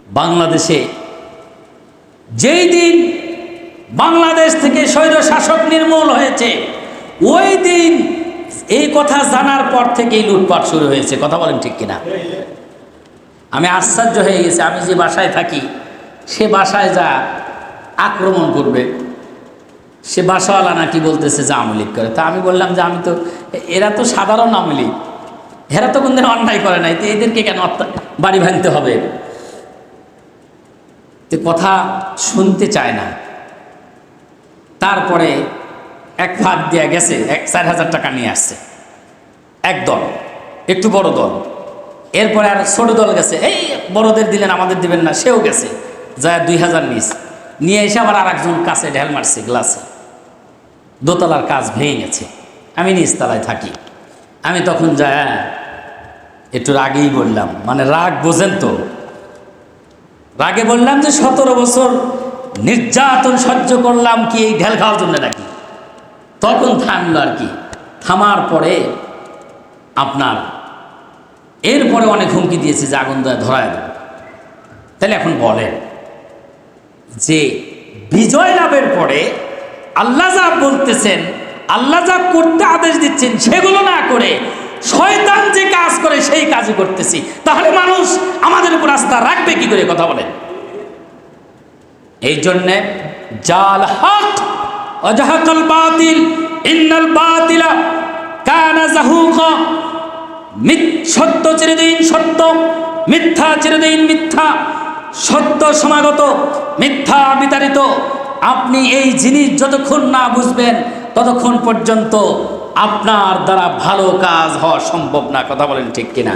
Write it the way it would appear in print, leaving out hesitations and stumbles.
বাংলাদেশে যেই দিন বাংলাদেশ থেকে স্বৈর শাসক নির্মূল হয়েছে ওই দিন এই কথা জানার পর থেকেই লুটপাট শুরু হয়েছে। কথা বলেন ঠিক কিনা? আমি আশ্চর্য হয়ে গেছি, আমি যে বাসায় থাকি সে বাসায় যা আক্রমণ করবে, সে বাসাওয়ালা নাকি বলতেছে যে আওয়ামী লীগ করে। তা আমি বললাম যে আমি তো, এরা তো সাধারণ আওয়ামী লীগ, এরা তো কোনদিন অন্যায় করে নাই, তো এদেরকে কেন বাড়ি ভাঙতে হবে? তো কথা শুনতে চায় না। তারপরে এক ফাঁদ দেওয়া গেছে, 4,000 টাকা নিয়ে আসছে এক দল, একটু বড় দল। এরপরে আর ছোট দল গেছে, এই বড়দের দিলেন আমাদের দিবেন না, সেও গেছে, যা 2,000 নিয়ে এসে আবার আর একজন কাছে ঢেল মারছে গ্লাসে। দোতলার কাজ ভেঙে গেছে, আমি নিচতলায় থাকি। আমি তখন যা একটু রাগেই বললাম, মানে রাগ বোঝেন তো, রাগে বললাম যে 17 বছর নির্যাতন সহ্য করলাম কি এই ঢেল খাওয়ার জন্য নাকি? তখন থামলো আর কি। থামার পরে আপনার এরপরে অনেক হুমকি দিয়েছে যে আগুন ধরায় দেব। তাহলে এখন বলেন যে বিজয় লাভের পরে আল্লাহ যা বলতেছেন, আল্লাহ যা করতে আদেশ দিচ্ছেন সেগুলো না করে শয়তান যে কাজ করে সেই কাজই করতেছি, তাহলে মানুষ আমাদের উপর আস্থা রাখবে কি করে? কথা বলেন। এই জন্যে জাল হক ওয়াজাহাকাল বাতিল ইন্নাল বাতিলা কানা যাহুকা, সত্য চিরদিন সত্য, মিথ্যা চিরদিন মিথ্যা, সত্য সমাগত, মিথ্যা বিতাড়িত। আপনি এই জিনিস যতক্ষণ না বুঝবেন ততক্ষণ পর্যন্ত আপনার দ্বারা ভালো কাজ হওয়া সম্ভব না। কথা বলেন ঠিক কিনা?